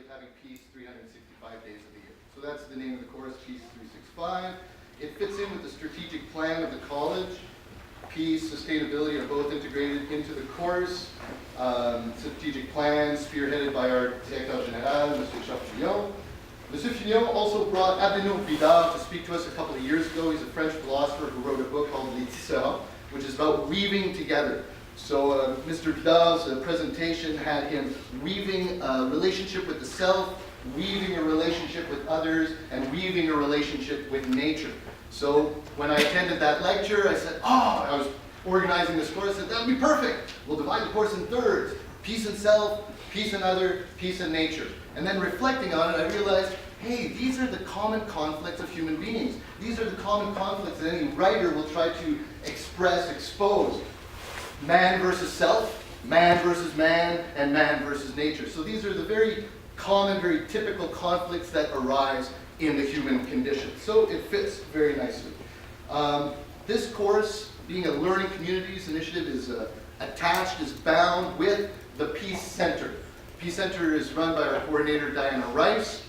having peace 365 days of the year. So that's the name of the course, Peace 365. It fits in with the strategic plan of the college. Peace, sustainability are both integrated into the course. Strategic plan spearheaded by our Directeur Général, Monsieur Fillon. Monsieur Fillon also brought Abeno Vidal to speak to us a couple of years ago. He's a French philosopher who wrote a book called Les Tisserands, which is about weaving together. So Mr. Vidal's presentation had him weaving a relationship with the self, weaving a relationship with others, and weaving a relationship with nature. So when I attended that lecture, I said, I was organizing this course, I said, that would be perfect. We'll divide the course in thirds. Peace in self, peace in other, peace in nature. And then reflecting on it, I realized, hey, these are the common conflicts of human beings. These are the common conflicts that any writer will try to express, expose. Man versus self, man versus man, and man versus nature. So these are the very common, very typical conflicts that arise in the human condition. So it fits very nicely. This course, being a learning communities initiative, is attached, is bound with the Peace Center. Peace Center is run by our coordinator, Diana Rice.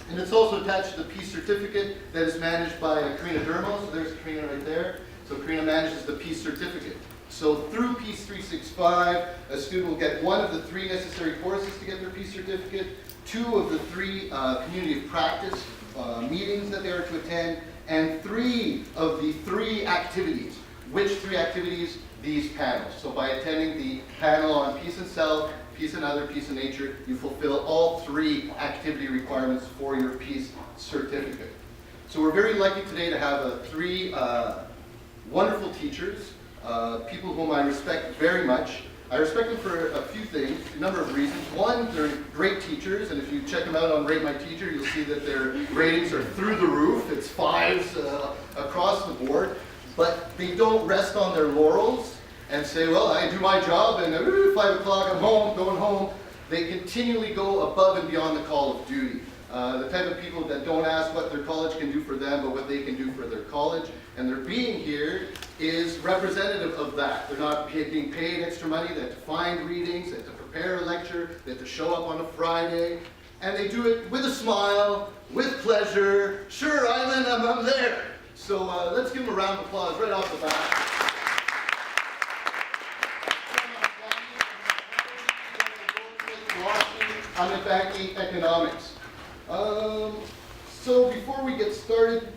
And it's also attached to the Peace Certificate that is managed by Karina Dermo. So there's Karina right there. So Karina manages the Peace Certificate. So through Peace 365, a student will get one of the 3 necessary courses to get their Peace Certificate, 2 of the 3 community of practice meetings that they are to attend, and 3 of the 3 activities. Which 3 activities? These panels. So by attending the panel on peace and self, peace and other, peace and nature, you fulfill all 3 activity requirements for your Peace Certificate. So we're very lucky today to have 3 wonderful teachers, people whom I respect very much. I respect them for a few things, a number of reasons. One, they're great teachers, and if you check them out on Rate My Teacher, you'll see that their ratings are through the roof. It's 5s across the board. But they don't rest on their laurels and say, well, I do my job, and 5 o'clock, I'm home, going home. They continually go above and beyond the call of duty. The type of people that don't ask what their college can do for them, but what they can do for their college. And their being here is representative of that. They're not being paid extra money. They have to find readings, they have to prepare a lecture, they have to show up on a Friday. And they do it with a smile, with pleasure. Sure, Ivan, I'm there. So let's give them a round of applause right off the bat. I'm in banking economics. So before we get started,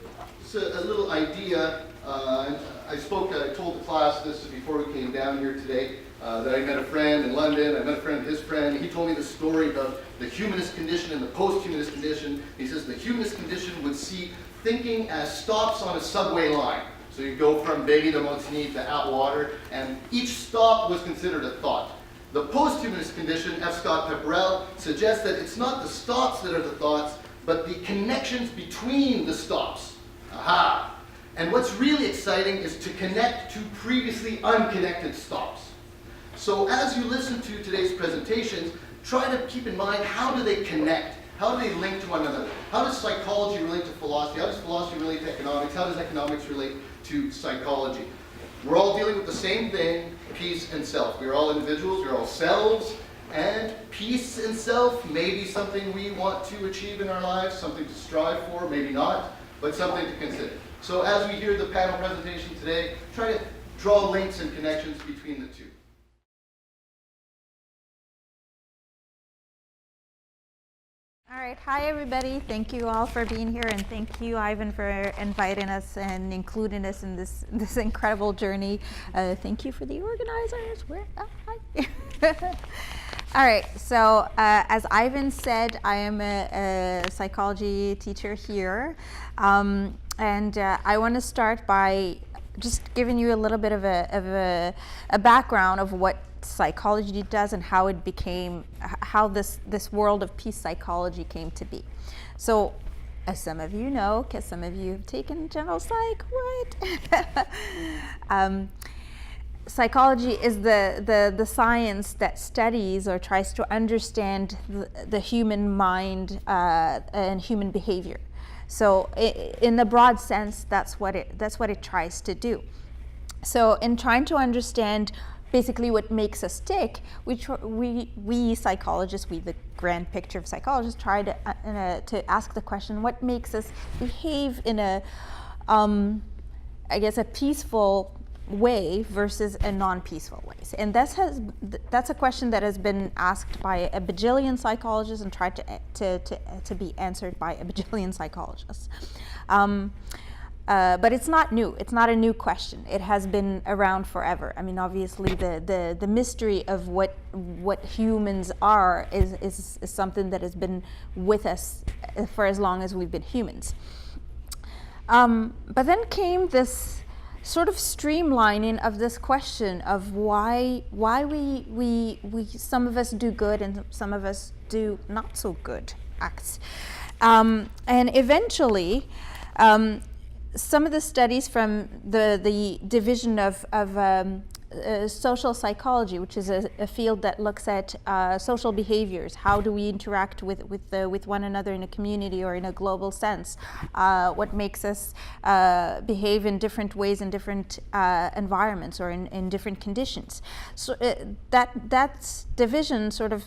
just a little idea. I told the class this before we came down here today, that I met a friend in London, I met a friend of his friend. He told me the story about the humanist condition and the post-humanist condition. He says the humanist condition would see thinking as stops on a subway line. So you go from Berry de Montigny to Atwater, and each stop was considered a thought. The post-humanist condition, F. Scott Pepperell, suggests that it's not the stops that are the thoughts, but the connections between the stops. Aha! And what's really exciting is to connect to previously unconnected stops. So as you listen to today's presentations, try to keep in mind, how do they connect? How do they link to one another? How does psychology relate to philosophy? How does philosophy relate to economics? How does economics relate to psychology? We're all dealing with the same thing, peace and self. We're all individuals, we're all selves, and peace and self may be something we want to achieve in our lives, something to strive for, maybe not, but something to consider. So as we hear the panel presentation today, try to draw links and connections between the two. All right, hi everybody. Thank you all for being here, and thank you, Ivan, for inviting us and including us in this incredible journey. Thank you for the organizers. Hi. All right, so as Ivan said, I am a psychology teacher here, and I want to start by just giving you a little bit of a background of what psychology does and how it became, how this world of peace psychology came to be. So, as some of you know, because some of you have taken general psych, what? Psychology is the science that studies or tries to understand the human mind and human behavior. So, in the broad sense, that's what it tries to do. So, in trying to understand basically what makes us tick, we psychologists, we the grand picture of psychologists, try to ask the question, what makes us behave in a, I guess, a peaceful way versus a non-peaceful way. And that's a question that has been asked by a bajillion psychologists and tried to be answered by a bajillion psychologists. But it's not new. It's not a new question. It has been around forever. I mean, obviously, the mystery of what humans are is something that has been with us for as long as we've been humans. But then came this sort of streamlining of this question of why we some of us do good and some of us do not so good acts, and eventually. Some of the studies from the division of social psychology, which is a field that looks at social behaviors, how do we interact with one another in a community or in a global sense, what makes us behave in different ways in different environments or in different conditions. So that division sort of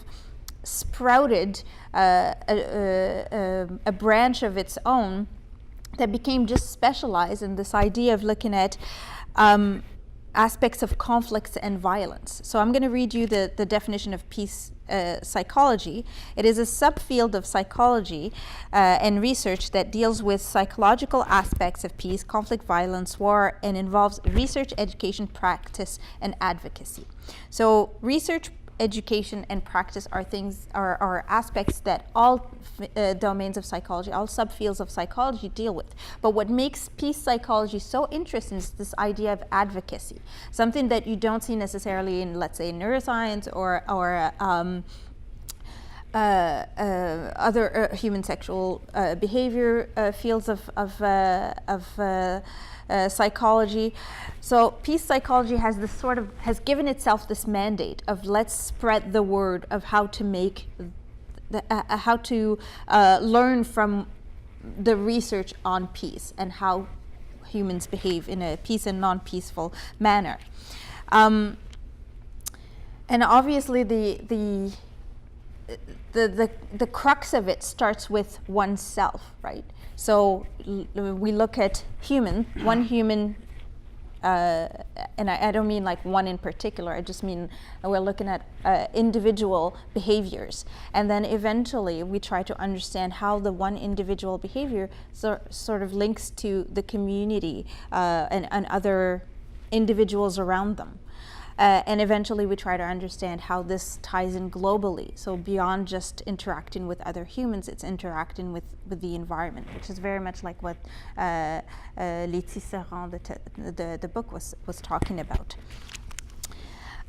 sprouted a branch of its own that became just specialized in this idea of looking at aspects of conflicts and violence. So I'm going to read you the definition of peace psychology. It is a subfield of psychology and research that deals with psychological aspects of peace, conflict, violence, war, and involves research, education, practice, and advocacy. So research, education, and practice are aspects that all domains of psychology, all subfields of psychology deal with. But what makes peace psychology so interesting is this idea of advocacy, something that you don't see necessarily in, let's say, neuroscience or other human sexual behavior fields of psychology. So peace psychology has this has given itself this mandate of let's spread the word of how to make how to learn from the research on peace and how humans behave in a peace and non-peaceful manner. And obviously the crux of it starts with oneself, right? So we look at one human, and I don't mean like one in particular, I just mean we're looking at individual behaviors. And then eventually we try to understand how the one individual behavior sort of links to the community and other individuals around them. And eventually we try to understand how this ties in globally. So beyond just interacting with other humans, it's interacting with the environment, which is very much like what Letty Serran, the book was talking about.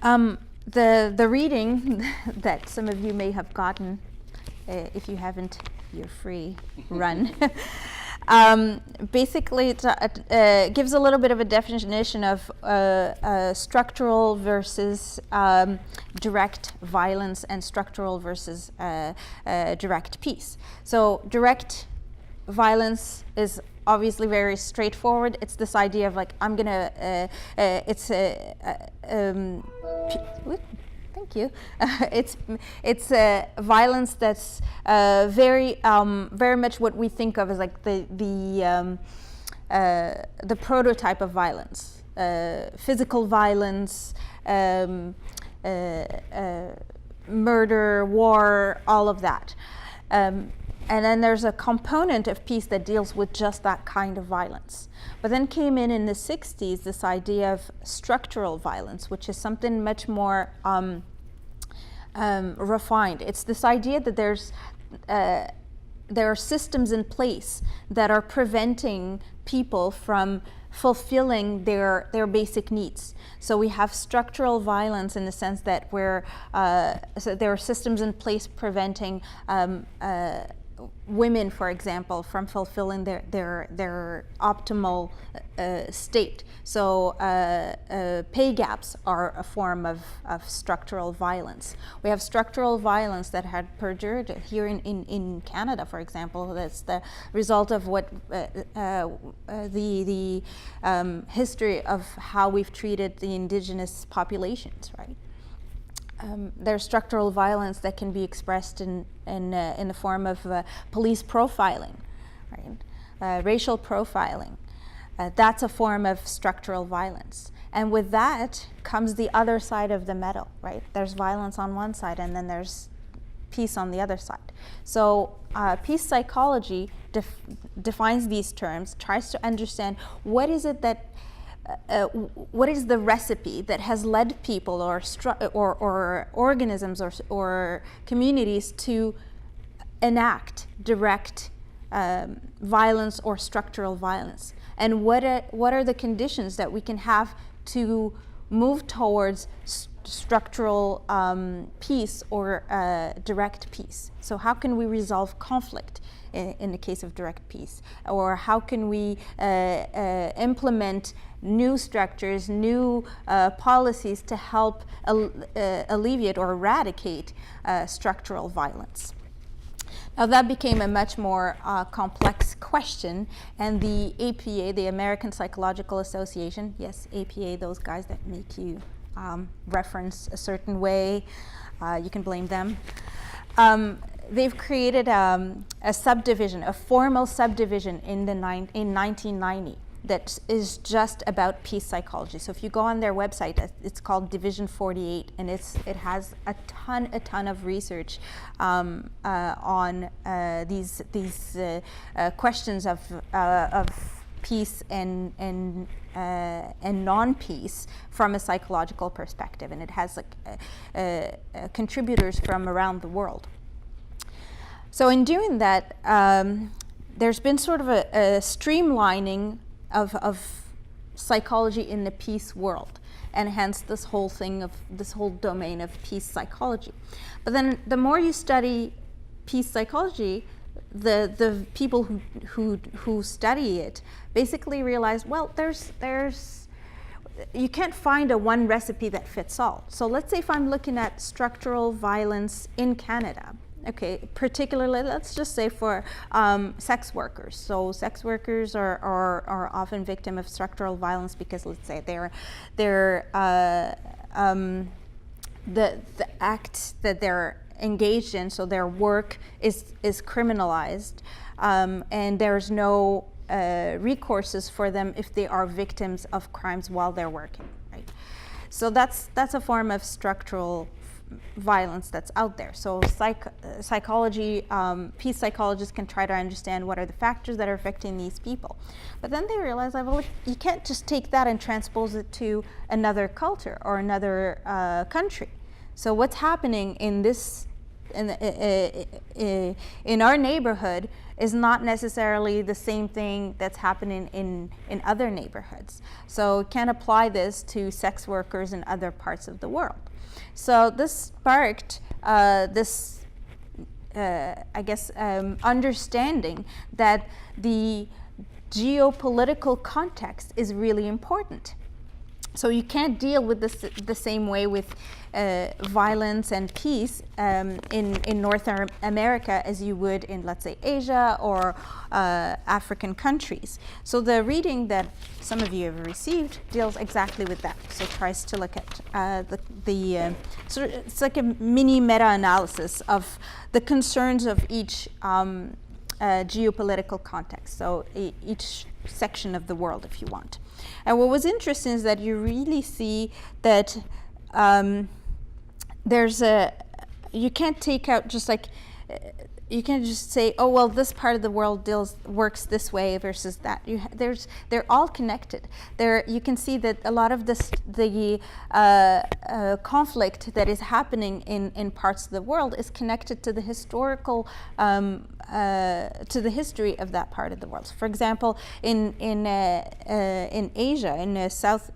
The reading that some of you may have gotten, if you haven't, you're free, run. Basically, it gives a little bit of a definition of structural versus direct violence and structural versus direct peace. So direct violence is obviously very straightforward. It's this idea of like, I'm gonna, thank you. It's a violence that's very much what we think of as like the prototype of violence, physical violence, murder, war, all of that. And then there's a component of peace that deals with just that kind of violence. But then came in the 60s this idea of structural violence, which is something much more refined. It's this idea that there are systems in place that are preventing people from fulfilling their basic needs. So we have structural violence in the sense that so there are systems in place preventing women, for example, from fulfilling their optimal state. So pay gaps are a form of structural violence. We have structural violence that had perdured here in Canada, for example. That's the result of what the history of how we've treated the Indigenous populations, right? There's structural violence that can be expressed in the form of police profiling, right? Racial profiling. That's a form of structural violence. And with that comes the other side of the medal, right? There's violence on one side, and then there's peace on the other side. So peace psychology defines these terms, tries to understand what is it that what is the recipe that has led people or organisms or communities to enact direct violence or structural violence, and what are the conditions that we can have to move towards structural peace or direct peace. So how can we resolve conflict in the case of direct peace, or how can we implement new structures, new policies to help alleviate or eradicate structural violence. Now that became a much more complex question, and the APA, the American Psychological Association, yes, APA, those guys that make you reference a certain way, you can blame them. They've created a subdivision, a formal subdivision in 1990 that is just about peace psychology. So if you go on their website, it's called Division 48, and it has a ton of research on these questions of peace and non-peace from a psychological perspective, and it has contributors from around the world. So in doing that, there's been sort of a streamlining of psychology in the peace world, and hence this whole domain of peace psychology. But then the more you study peace psychology, the people who study it basically realize, well, you can't find a one recipe that fits all. So let's say if I'm looking at structural violence in Canada, okay, particularly, let's just say for sex workers. So sex workers are often victim of structural violence because, let's say, the act that they're engaged in, so their work is criminalized, and there's no recourses for them if they are victims of crimes while they're working, right? So that's a form of structural violence that's out there. So psychology, peace psychologists can try to understand what are the factors that are affecting these people. But then they realize, well, you can't just take that and transpose it to another culture or another country. So what's happening in our neighborhood is not necessarily the same thing that's happening in other neighborhoods. So can't apply this to sex workers in other parts of the world. So this sparked understanding that the geopolitical context is really important. So you can't deal with this the same way with violence and peace in North America as you would in, let's say, Asia or African countries. So the reading that some of you have received deals exactly with that. So it tries to look at so it's like a mini meta-analysis of the concerns of each geopolitical context. So each section of the world, if you want. And what was interesting is that you really see that you can't take out just like, you can't just say, oh, well, this part of the world works this way versus that. They're all connected. You can see that a lot of the conflict that is happening in parts of the world is connected to the historical, to the history of that part of the world. So for example, in Asia, in South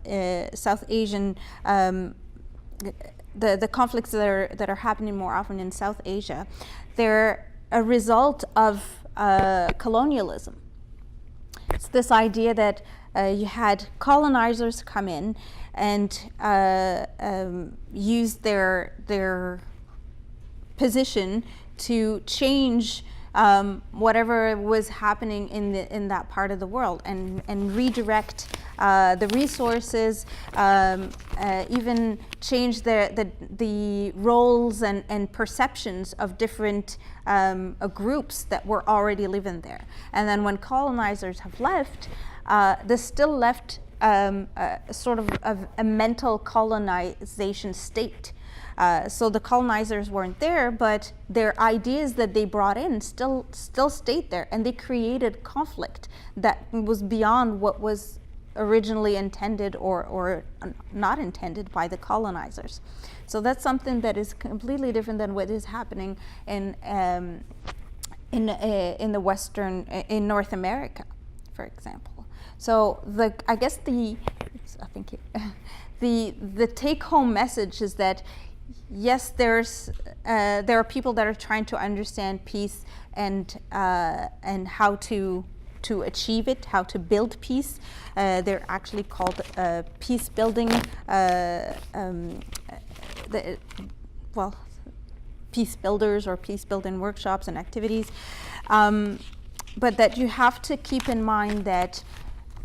Asian, the conflicts that are happening more often in South Asia, they're a result of colonialism. It's this idea that you had colonizers come in and use their position to change whatever was happening in that part of the world, and redirect the resources, even change the roles and perceptions of different groups that were already living there. And then when colonizers have left, this still left sort of a mental colonization state. So the colonizers weren't there, but their ideas that they brought in still stayed there, and they created conflict that was beyond what was originally intended or not intended by the colonizers. So that's something that is completely different than what is happening in the Western, in North America, for example. So I guess thank you. The take-home message is that yes, there are people that are trying to understand peace and how to achieve it, how to build peace. They're actually called peace building, peace builders or peace building workshops and activities. But that you have to keep in mind that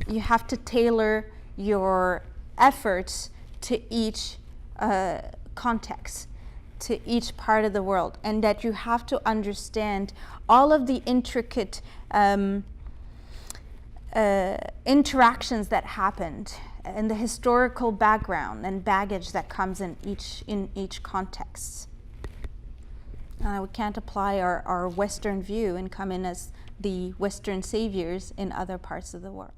you have to tailor your efforts to each context, to each part of the world, and that you have to understand all of the intricate interactions that happened and the historical background and baggage that comes in each context. We can't apply our Western view and come in as the Western saviors in other parts of the world.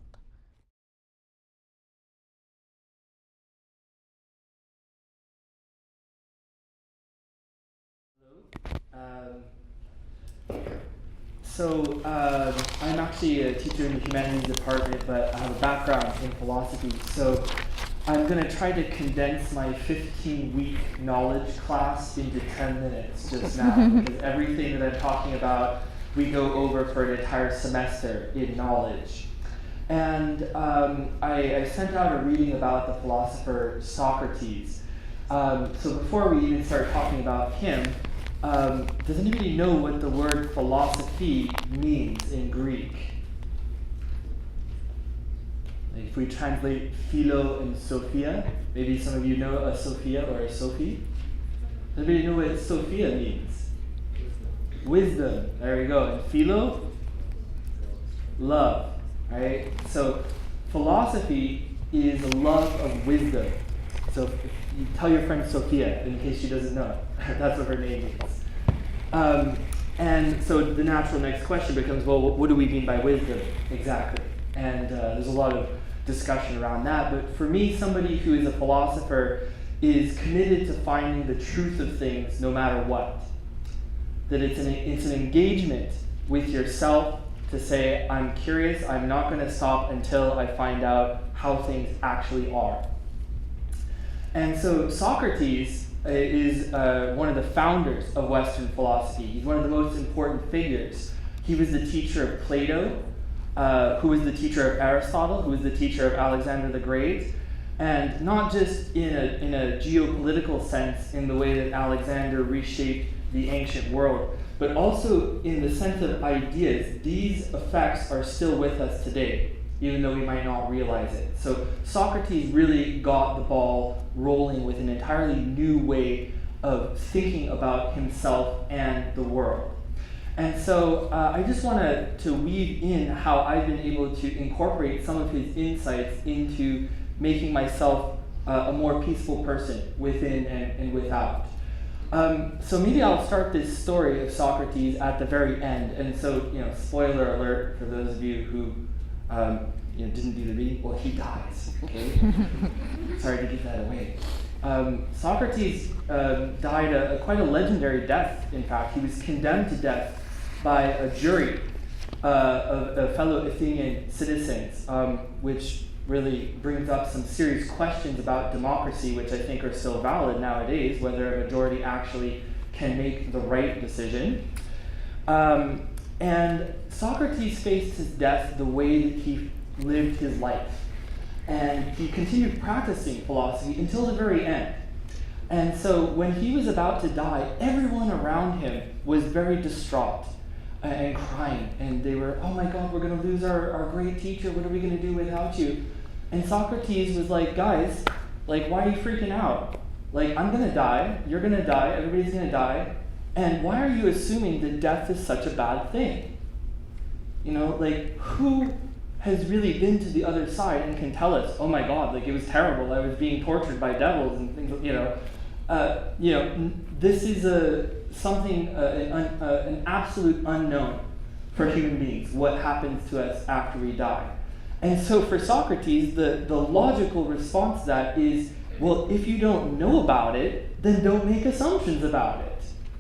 I'm actually a teacher in the humanities department, but I have a background in philosophy. So I'm going to try to condense my 15-week knowledge class into 10 minutes just now, because everything that I'm talking about, we go over for an entire semester in knowledge. And I sent out a reading about the philosopher Socrates. So before we even start talking about him, does anybody know what the word philosophy means in Greek? Like if we translate philo and sophia, maybe some of you know a sophia or a sophie. Does anybody know what sophia means? Wisdom. There we go. And philo? Love. Right? So philosophy is a love of wisdom. So you tell your friend Sophia in case she doesn't know. That's what her name means. And so the natural next question becomes, well, what do we mean by wisdom exactly? And there's a lot of discussion around that. But for me, somebody who is a philosopher is committed to finding the truth of things no matter what. That it's an engagement with yourself to say, I'm curious, I'm not going to stop until I find out how things actually are. And so Socrates is one of the founders of Western philosophy. He's one of the most important figures. He was the teacher of Plato, who was the teacher of Aristotle, who was the teacher of Alexander the Great, and not just in a geopolitical sense in the way that Alexander reshaped the ancient world, but also in the sense of ideas. These effects are still with us today, even though we might not realize it. So Socrates really got the ball rolling with an entirely new way of thinking about himself and the world. And so I just want to weave in how I've been able to incorporate some of his insights into making myself a more peaceful person within and without. So maybe I'll start this story of Socrates at the very end. And so, spoiler alert for those of you who didn't do the reading. Well, he dies. Okay. Sorry to give that away. Socrates died quite a legendary death. In fact, he was condemned to death by a jury of fellow Athenian citizens, which really brings up some serious questions about democracy, which I think are still valid nowadays, whether a majority actually can make the right decision. And Socrates faced his death the way that he lived his life. And he continued practicing philosophy until the very end. And so when he was about to die, everyone around him was very distraught and crying. And they were, oh my God, we're going to lose our great teacher. What are we going to do without you? And Socrates was like, guys, like, why are you freaking out? Like, I'm going to die. You're going to die. Everybody's going to die. And why are you assuming that death is such a bad thing? You know, like, who has really been to the other side and can tell us, oh my God, like, it was terrible. I was being tortured by devils and things, this is an absolute unknown for human beings, what happens to us after we die. And so for Socrates, the logical response to that is, well, if you don't know about it, then don't make assumptions about it.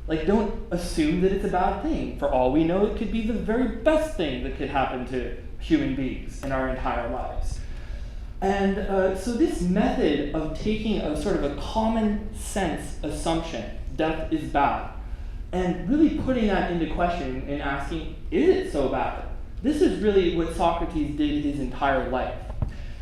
Like, don't assume that it's a bad thing. For all we know, it could be the very best thing that could happen to human beings in our entire lives. And so this method of taking a sort of a common sense assumption, death is bad, and really putting that into question and asking, is it so bad? This is really what Socrates did his entire life.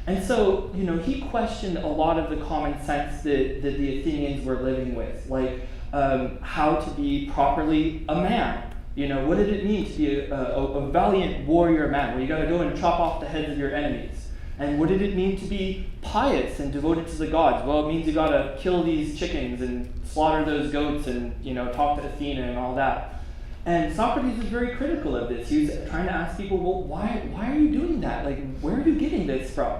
And so, he questioned a lot of the common sense that the Athenians were living with, like how to be properly a man. What did it mean to be a valiant warrior man, where you got to go and chop off the heads of your enemies? And what did it mean to be pious and devoted to the gods? Well, it means you got to kill these chickens and slaughter those goats and talk to Athena and all that. And Socrates was very critical of this. He was trying to ask people, well, why are you doing that? Like, where are you getting this from?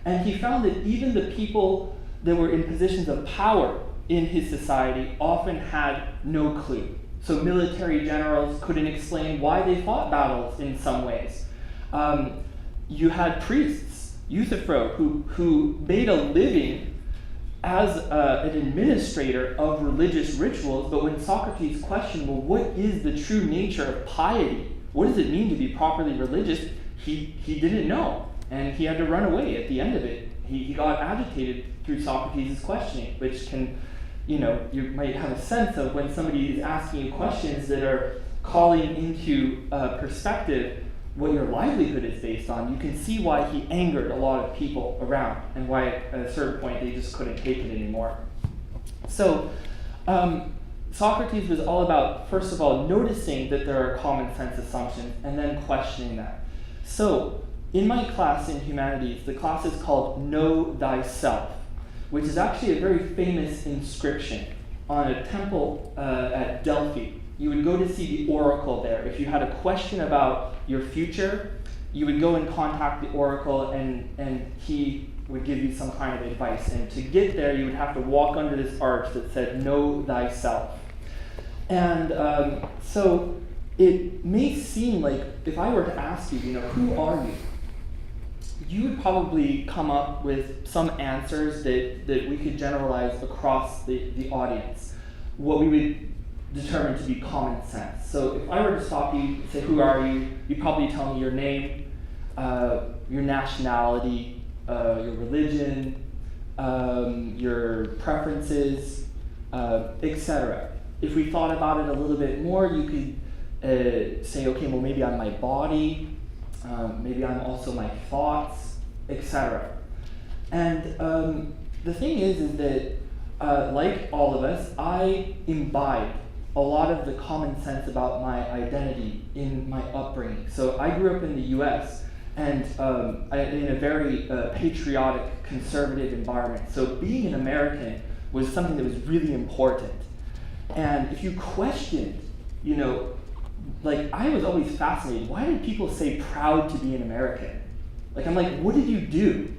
And he found that even the people that were in positions of power in his society often had no clue. So military generals couldn't explain why they fought battles in some ways. You had priests, Euthyphro, who made a living as an administrator of religious rituals, but when Socrates questioned, well, what is the true nature of piety? What does it mean to be properly religious? He didn't know, and he had to run away at the end of it. He got agitated through Socrates' questioning, which can, you might have a sense of when somebody is asking you questions that are calling into perspective what your livelihood is based on. You can see why he angered a lot of people around, and why at a certain point they just couldn't take it anymore. So Socrates was all about, first of all, noticing that there are common sense assumptions and then questioning that. So in my class in humanities, the class is called Know Thyself, which is actually a very famous inscription on a temple at Delphi. You would go to see the oracle there. If you had a question about your future, you would go and contact the oracle, and he would give you some kind of advice. And to get there, you would have to walk under this arch that said, Know Thyself. And so it may seem like, if I were to ask you, who are you? You would probably come up with some answers that we could generalize across the audience, what we would determine to be common sense. So if I were to stop you and say, who are you? You'd probably tell me your name, your nationality, your religion, your preferences, etc. If we thought about it a little bit more, you could say, okay, well, maybe I'm my body, maybe I'm also my thoughts, etc. And the thing is that, like all of us, I imbibe a lot of the common sense about my identity in my upbringing. So I grew up in the US, and in a very patriotic, conservative environment. So being an American was something that was really important. And if you questioned, like, I was always fascinated. Why did people say proud to be an American? Like, I'm like, what did you do?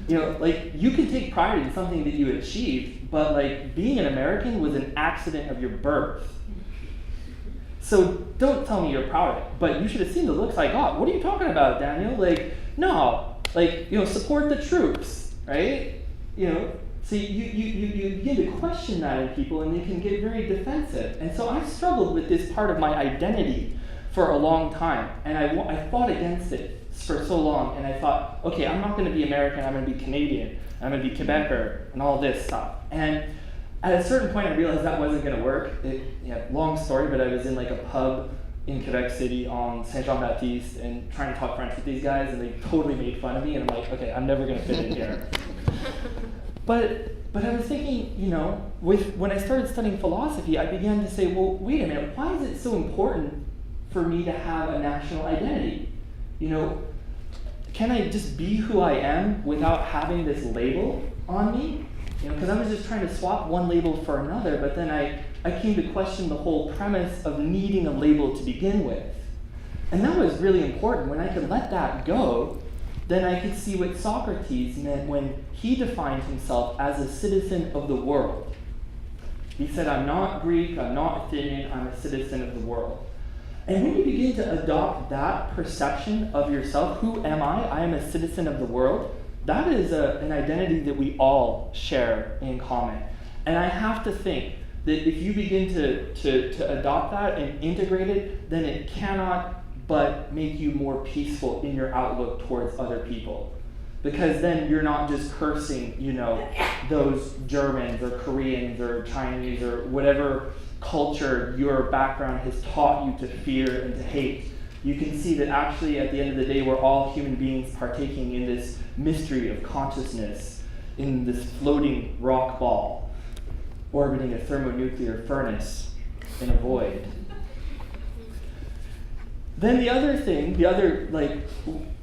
Like, you can take pride in something that you achieved, but like, being an American was an accident of your birth. So don't tell me you're proud of it, but you should have seen the looks I got. What are you talking about, Daniel? Like, no, like, support the troops, right? So you begin to question that in people, and they can get very defensive. And so I struggled with this part of my identity for a long time, and I fought against it for so long, and I thought, okay, I'm not going to be American, I'm going to be Canadian, I'm going to be Quebecer, and all this stuff. And at a certain point, I realized that wasn't going to work. Long story, but I was in like a pub in Quebec City on Saint Jean Baptiste and trying to talk French with these guys, and they totally made fun of me, and I'm like, okay, I'm never gonna fit in here. But I was thinking, you know, when I started studying philosophy, I began to say, well, wait a minute, why is it so important for me to have a national identity? You know, can I just be who I am without having this label on me? You know, because I was just trying to swap one label for another, but then I came to question the whole premise of needing a label to begin with. And that was really important. When I could let that go, then I could see what Socrates meant when he defined himself as a citizen of the world. He said, I'm not Greek, I'm not Athenian, I'm a citizen of the world. And when you begin to adopt that perception of yourself, who am I? I am a citizen of the world. That is an identity that we all share in common. And I have to think that if you begin to adopt that and integrate it, then it cannot but make you more peaceful in your outlook towards other people. Because then you're not just cursing, you know, those Germans or Koreans or Chinese or whatever culture your background has taught you to fear and to hate. You can see that actually at the end of the day we're all human beings partaking in this mystery of consciousness, in this floating rock ball, orbiting a thermonuclear furnace in a void. Then the other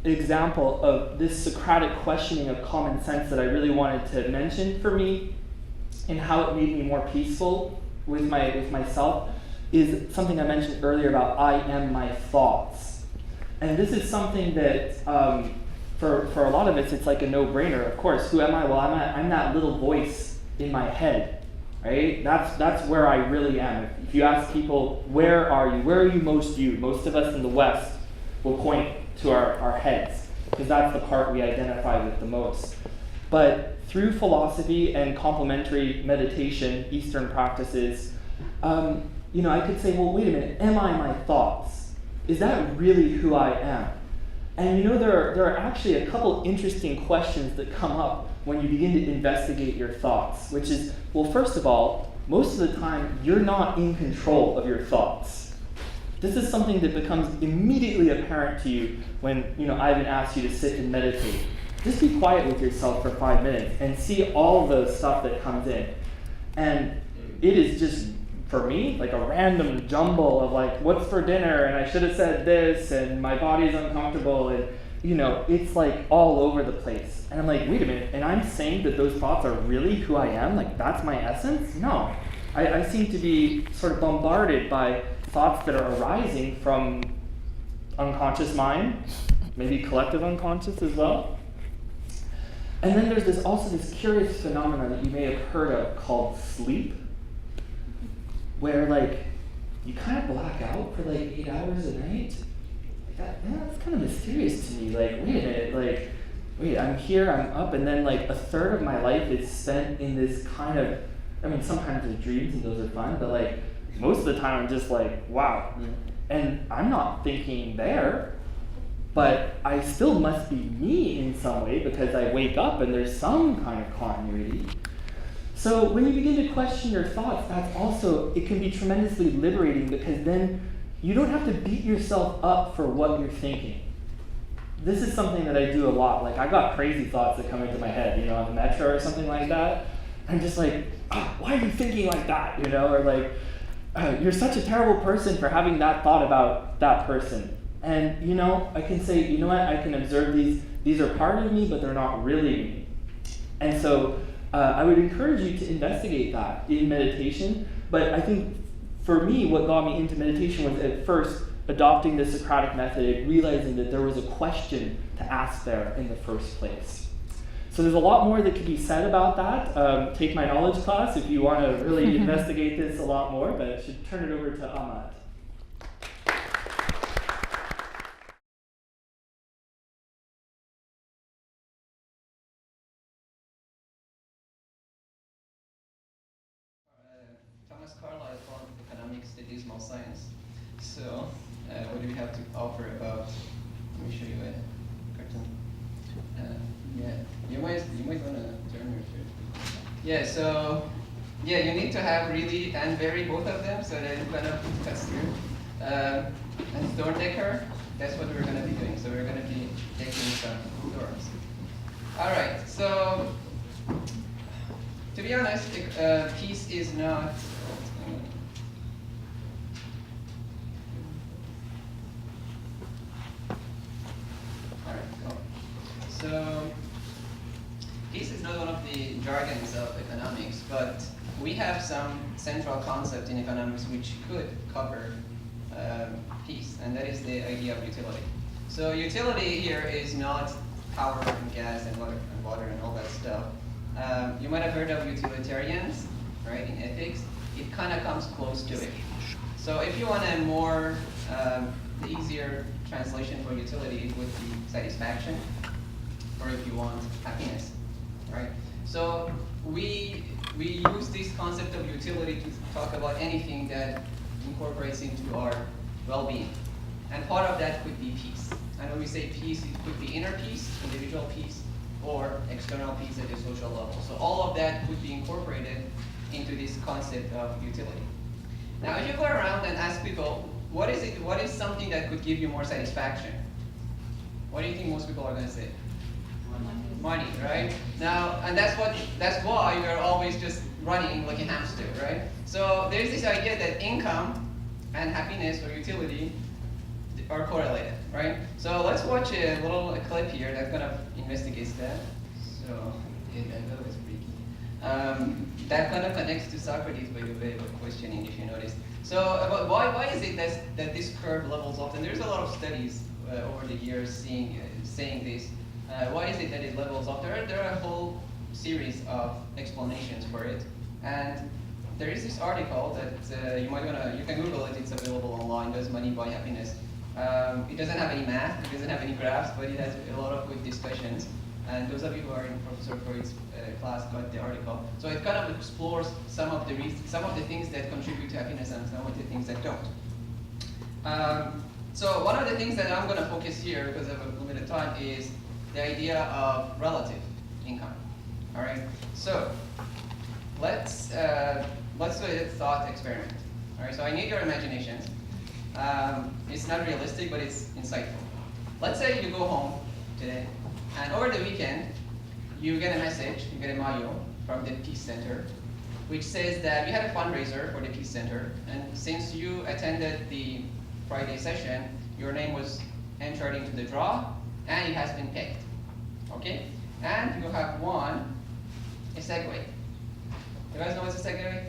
example of this Socratic questioning of common sense that I really wanted to mention for me and how it made me more peaceful with myself is something I mentioned earlier about I am my thoughts. And this is something that for a lot of us it's like a no-brainer. Of course, who am I? Well, I'm that little voice in my head, right? That's where I really am. If you ask people, where are you? Where are you most you? Most of us in the West will point to our heads, because that's the part we identify with the most. But through philosophy and complementary meditation, Eastern practices, you know, I could say, well, wait a minute, am I my thoughts? Is that really who I am? And you know, there are actually a couple interesting questions that come up when you begin to investigate your thoughts, which is, well, first of all, most of the time, you're not in control of your thoughts. This is something that becomes immediately apparent to you when, you know, Ivan asks you to sit and meditate. Just be quiet with yourself for 5 minutes and see all the stuff that comes in. And it is just, for me, like a random jumble of like, what's for dinner, and I should have said this, and my body's uncomfortable, and you know, it's like all over the place. And I'm like, wait a minute, and I'm saying that those thoughts are really who I am? Like, that's my essence? No. I seem to be sort of bombarded by thoughts that are arising from unconscious mind, maybe collective unconscious as well. And then there's also this curious phenomenon that you may have heard of called sleep, where like you kind of black out for like 8 hours a night. That's kind of mysterious to me. Like, wait a minute, wait, I'm here, I'm up, and then like a third of my life is spent in this kind of, I mean, sometimes there's dreams and those are fun, but like most of the time I'm just like, wow. And I'm not thinking there, but I still must be me in some way because I wake up and there's some kind of continuity. So when you begin to question your thoughts, that's also, it can be tremendously liberating because then you don't have to beat yourself up for what you're thinking. This is something that I do a lot. Like, I got crazy thoughts that come into my head, you know, on the metro or something like that. I'm just like, why are you thinking like that, you know? Or like, you're such a terrible person for having that thought about that person. And, you know, I can say, you know what, I can observe these are part of me, but they're not really me. And so I would encourage you to investigate that in meditation. But I think for me, what got me into meditation was at first adopting the Socratic method, realizing that there was a question to ask there in the first place. So there's a lot more that could be said about that. Take my knowledge class if you want to really investigate this a lot more, but I should turn it over to Ahmad. Thomas Carlyle called economics the dismal science. So, what do we have to offer about? Let me show you a cartoon. You might want to turn your chair. Yeah. So, you need to have really and very both of them so that it kind of cuts through. And door decker, that's what we're going to be doing. So we're going to be decking some doors. All right, so to be honest, peace is not. All right, go. So peace is not one of the jargons of economics, but we have some central concept in economics which could cover peace, and that is the idea of utility. So utility here is not power and gas and water and all that stuff. You might have heard of utilitarians, right, in ethics. It kind of comes close to it. So if you want a more, the easier translation for utility, it would be satisfaction, or if you want, happiness, right? So we use this concept of utility to talk about anything that incorporates into our well-being. And part of that could be peace. And when we say peace, it could be inner peace, individual peace, or external peace at the social level. So all of that could be incorporated into this concept of utility. Now, if you go around and ask people, what is something that could give you more satisfaction? What do you think most people are going to say? Money, right? Now, and that's why you're always just running like a hamster, right? So there's this idea that income and happiness or utility are correlated, right? So let's watch a little clip here that kind of investigates that. So that was freaky. That kind of connects to Socrates by the way of questioning, if you noticed. So why is it that this curve levels off? And there's a lot of studies over the years saying this. Why is it that it levels off? There are a whole series of explanations for it. And there is this article that you can Google it, it's available online, Does Money Buy Happiness? It doesn't have any math, it doesn't have any graphs, but it has a lot of good discussions. And those of you who are in Professor Freud's class got the article. So it kind of explores some of the things that contribute to happiness and some of the things that don't. So one of the things that I'm going to focus here, because of a limited time, is the idea of relative income. All right. So let's do a thought experiment. All right. So I need your imaginations. It's not realistic, but it's insightful. Let's say you go home today, and over the weekend, you get a message, you get a mail from the Peace Center, which says that we had a fundraiser for the Peace Center, and since you attended the Friday session, your name was entered into the draw, and it has been picked. Okay? And you have won a Segway. You guys know what's a Segway?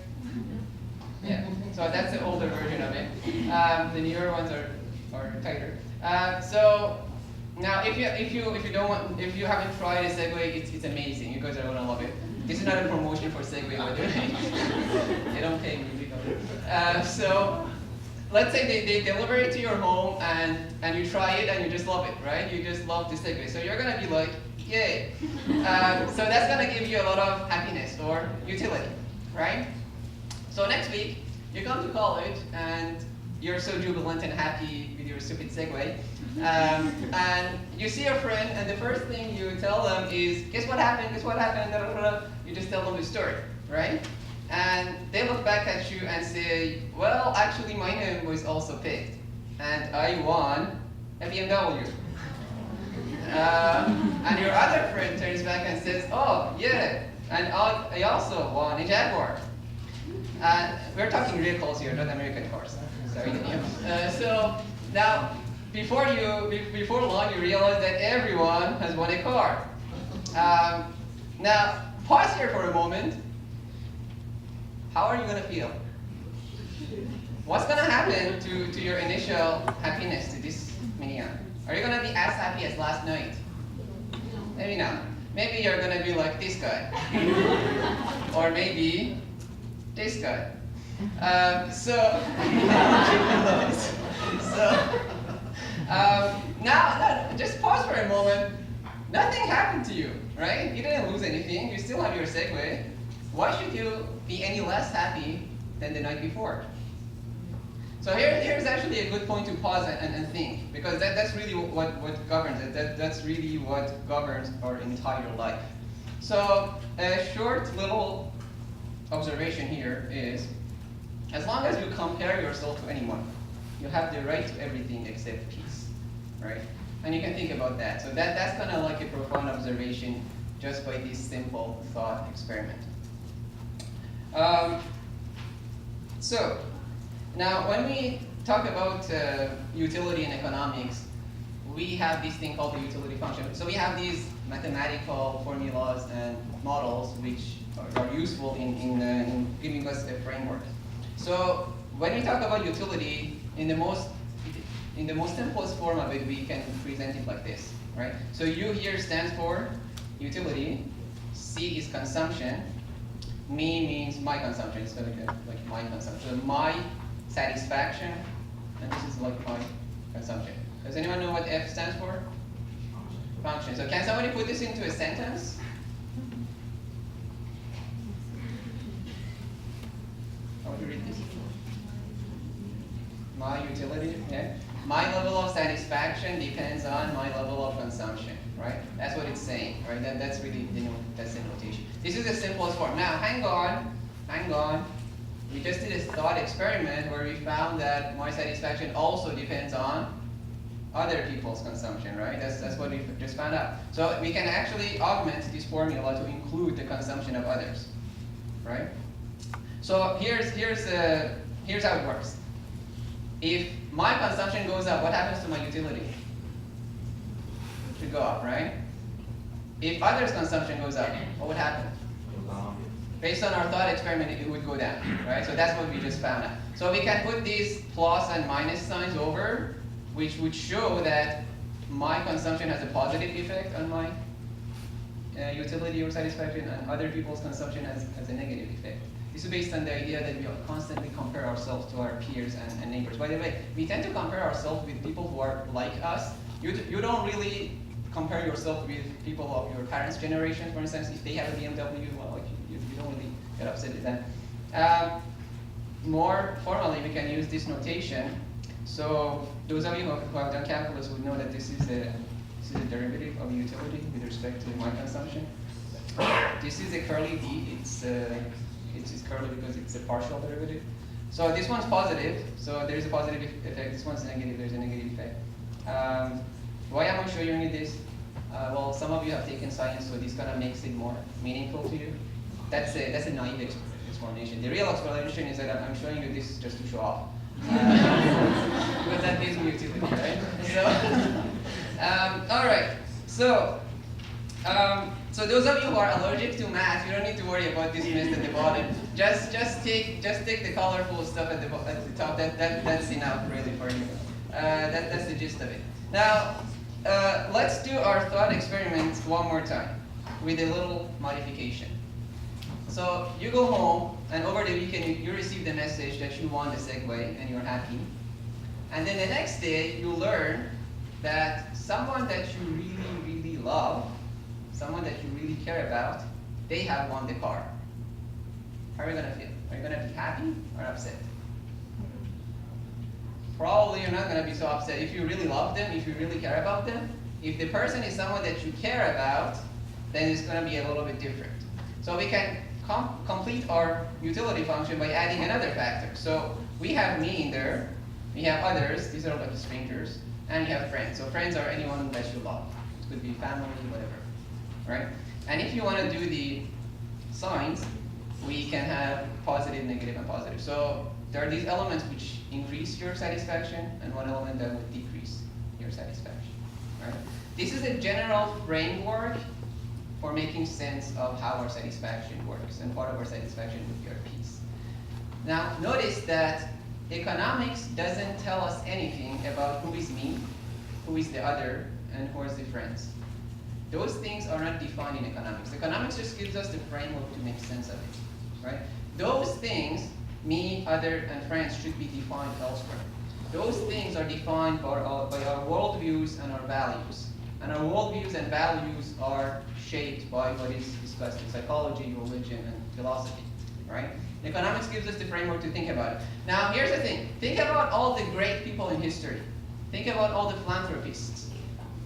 Yeah. So that's the older version of it. The newer ones are tighter. So now, if you haven't tried a Segway, it's amazing. You guys are gonna love it. This is not a promotion for Segway, by the way. They don't pay me. So let's say they deliver it to your home and you try it and you just love it, right? You just love the Segway. So you're gonna be like, yay. So that's gonna give you a lot of happiness or utility, right? So next week, you come to college and you're so jubilant and happy with your stupid Segway. And you see your friend, and the first thing you tell them is, guess what happened, guess what happened, blah, blah, blah. You just tell them the story, right? And they look back at you and say, well, actually my name was also picked, and I won a BMW. And your other friend turns back and says, oh, yeah, and I also won a Jaguar. We're talking real cars here, not American cars. Sorry. So now, before long, you realize that everyone has won a car. Now, pause here for a moment. How are you going to feel? What's going to happen to your initial happiness, to this mania? Are you going to be as happy as last night? Maybe not. Maybe you're going to be like this guy. Or maybe this guy. Now, just pause for a moment. Nothing happened to you, right? You didn't lose anything. You still have your Segway. Why should you be any less happy than the night before? So here's actually a good point to pause and think, because that's really what governs it. That's really what governs our entire life. So a short little observation here is, as long as you compare yourself to anyone, you have the right to everything except peace, right? And you can think about that. So that's kind of like a profound observation just by this simple thought experiment. So now when we talk about utility in economics, we have this thing called the utility function. So we have these mathematical formulas and models which are useful in giving us a framework. So when we talk about utility, in the most simplest form of it, we can present it like this, right? So U here stands for utility, C is consumption, me means my consumption, it's like my consumption. So my satisfaction, and this is like my consumption. Does anyone know what F stands for? Function. So can somebody put this into a sentence? How would you read this? My utility, yeah. My level of satisfaction depends on my level of consumption, right? That's what it's saying, right? That's really that's the notation. This is the simplest form. Now, hang on. We just did a thought experiment where we found that my satisfaction also depends on other people's consumption, right? That's what we just found out. So we can actually augment this formula to include the consumption of others, right? So here's how it works. If my consumption goes up, what happens to my utility? It should go up, right? If others' consumption goes up, what would happen? Based on our thought experiment, it would go down, right? So that's what we just found out. So we can put these plus and minus signs over, which would show that my consumption has a positive effect on my utility or satisfaction, and other people's consumption has a negative effect. This is based on the idea that we constantly compare ourselves to our peers and neighbors. By the way, we tend to compare ourselves with people who are like us. You don't really compare yourself with people of your parents' generation, for instance. If they have a BMW, well, you don't really get upset with that. More formally, we can use this notation. So those of you who have done calculus would know that this is a derivative of utility with respect to my consumption. This is a curly d. It's curly because it's a partial derivative. So this one's positive, so there is a positive effect. This one's negative, there's a negative effect. Why am I showing you this? Well, some of you have taken science, so this kind of makes it more meaningful to you. That's a naive explanation. The real explanation is that I'm showing you this just to show off. Because that gives me utility, right? So, all right. So those of you who are allergic to math, you don't need to worry about this mist at the bottom. Just take the colorful stuff at the top. That's enough really for you. That's the gist of it. Now, let's do our thought experiment one more time with a little modification. So you go home, and over the weekend you receive the message that you won the Segway, and you're happy. And then the next day you learn that someone that you really, really love, someone that you really care about, they have won the car. How are you going to feel? Are you going to be happy or upset? Probably you're not going to be so upset. If you really love them, if you really care about them, if the person is someone that you care about, then it's going to be a little bit different. So we can complete our utility function by adding another factor. So we have me in there, we have others, these are like strangers, and you have friends. So friends are anyone that you love. It could be family, whatever, right? And if you want to do the signs, we can have positive, negative, and positive. So there are these elements which increase your satisfaction, and one element that would decrease your satisfaction, right? This is a general framework for making sense of how our satisfaction works, and part of our satisfaction would be our peace. Now, notice that economics doesn't tell us anything about who is me, who is the other, and who is the friends. Those things are not defined in economics. Economics just gives us the framework to make sense of it, right? Those things, me, other, and friends, should be defined elsewhere. Those things are defined by our worldviews and our values. And our worldviews and values are shaped by what is discussed in psychology, religion, and philosophy, right? Economics gives us the framework to think about it. Now, here's the thing. Think about all the great people in history. Think about all the philanthropists.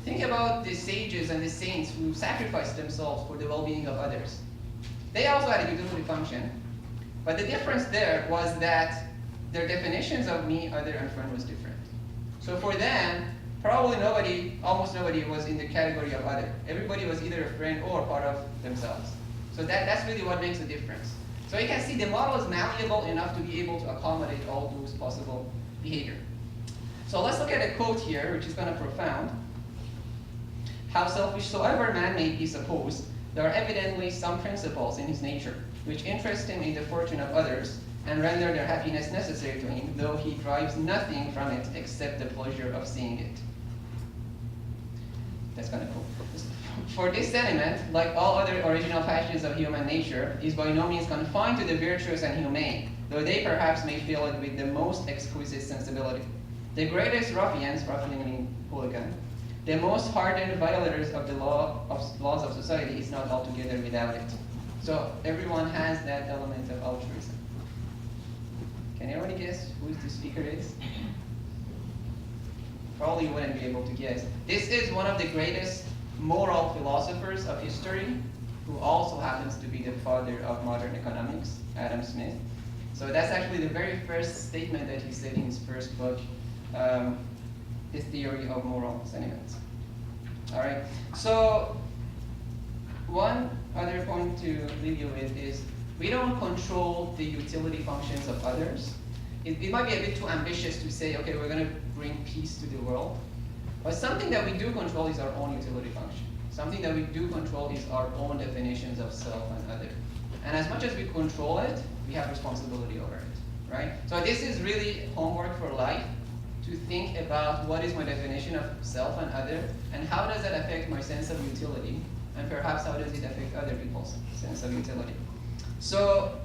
Think about the sages and the saints who sacrificed themselves for the well-being of others. They also had a utility function, but the difference there was that their definitions of me, other, and friend was different. So for them, probably almost nobody was in the category of other. Everybody was either a friend or part of themselves. So that's really what makes a difference. So you can see the model is malleable enough to be able to accommodate all those possible behavior. So let's look at a quote here, which is kind of profound. How selfish soever man may be supposed, there are evidently some principles in his nature which interest him in the fortune of others and render their happiness necessary to him, though he derives nothing from it except the pleasure of seeing it. That's kind of cool. For this sentiment, like all other original passions of human nature, is by no means confined to the virtuous and humane, though they perhaps may feel it with the most exquisite sensibility. The greatest ruffians, ruffian meaning hooligan, the most hardened violators of the laws of society is not altogether without it. So everyone has that element of altruism. Can anybody guess who the speaker is? Probably wouldn't be able to guess. This is one of the greatest moral philosophers of history, who also happens to be the father of modern economics, Adam Smith. So that's actually the very first statement that he said in his first book, The Theory of Moral Sentiments. All right, so one other point to leave you with is we don't control the utility functions of others. It might be a bit too ambitious to say, okay, we're going to bring peace to the world. But something that we do control is our own utility function. Something that we do control is our own definitions of self and other. And as much as we control it, we have responsibility over it, right? So this is really homework for life, to think about what is my definition of self and other, and how does that affect my sense of utility, and perhaps how does it affect other people's sense of utility. So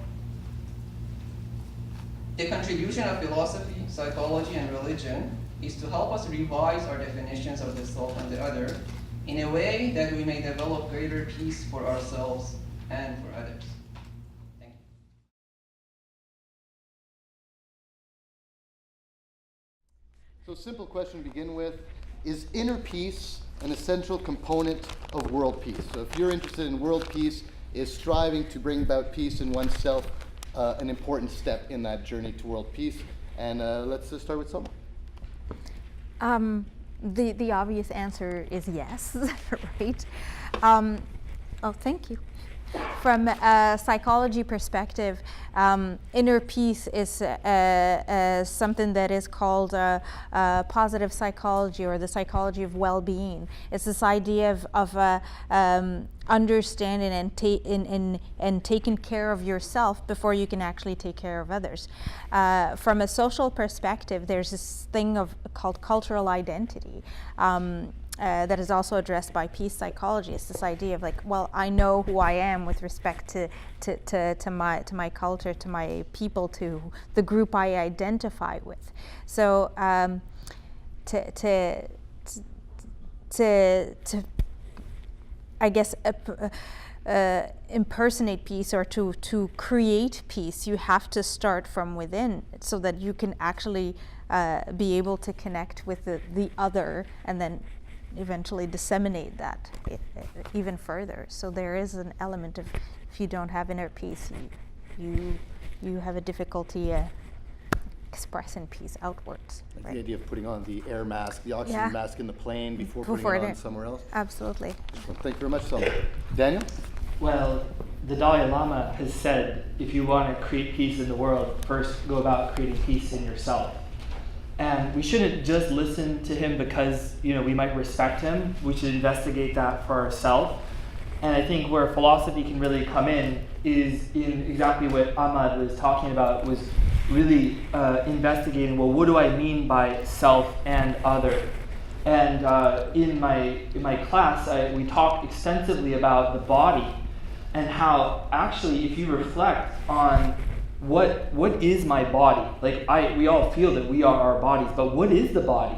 the contribution of philosophy, psychology, and religion is to help us revise our definitions of the self and the other in a way that we may develop greater peace for ourselves and for others. Thank you. So simple question to begin with, is inner peace an essential component of world peace? So if you're interested in world peace, is striving to bring about peace in oneself an important step in that journey to world peace? And let's start with Selma. The obvious answer is yes, right? Oh, thank you. From a psychology perspective, inner peace is something that is called positive psychology, or the psychology of well-being. It's this idea of understanding and taking care of yourself before you can actually take care of others. From a social perspective, there's this thing called cultural identity. That is also addressed by peace psychology. It's this idea of like, well, I know who I am with respect to my culture, to my people, to the group I identify with. So to I guess impersonate peace, or to create peace, you have to start from within, so that you can actually be able to connect with the other, and then eventually disseminate that even further. So there is an element of, if you don't have inner peace, you have a difficulty expressing peace outwards. Like right? the idea of putting on the air mask, the oxygen mask in the plane before putting it on somewhere else. Absolutely. Well, thank you very much, Selma. Daniel? Well, the Dalai Lama has said, if you want to create peace in the world, first go about creating peace in yourself. And we shouldn't just listen to him because, we might respect him. We should investigate that for ourselves. And I think where philosophy can really come in is in exactly what Ahmad was talking about, was really investigating, well, what do I mean by self and other? And in my class, we talked extensively about the body, and how actually, if you reflect on what is my body? Like we all feel that we are our bodies, but what is the body?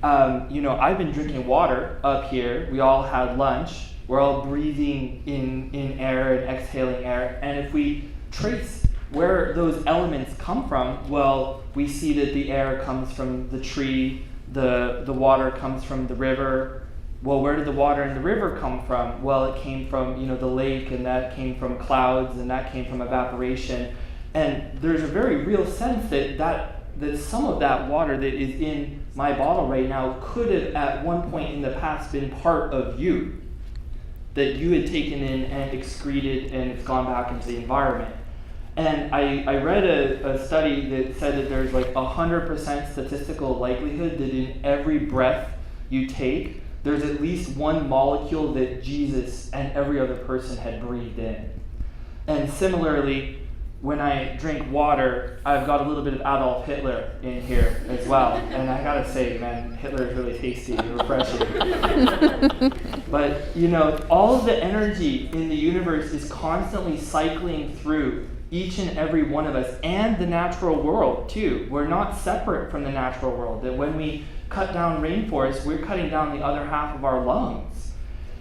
I've been drinking water up here. We all had lunch. We're all breathing in air and exhaling air. And if we trace where those elements come from, well, we see that the air comes from the tree, the water comes from the river. Well, where did the water in the river come from? Well, it came from the lake, and that came from clouds, and that came from evaporation. And there's a very real sense that some of that water that is in my bottle right now could have at one point in the past been part of you, that you had taken in and excreted and it's gone back into the environment. And I read a study that said that there's like 100% statistical likelihood that in every breath you take, there's at least one molecule that Jesus and every other person had breathed in. And similarly, when I drink water, I've got a little bit of Adolf Hitler in here as well. And I gotta say, man, Hitler is really tasty and refreshing. But, you know, all of the energy in the universe is constantly cycling through each and every one of us, and the natural world, too. We're not separate from the natural world. That when we cut down rainforests, we're cutting down the other half of our lungs.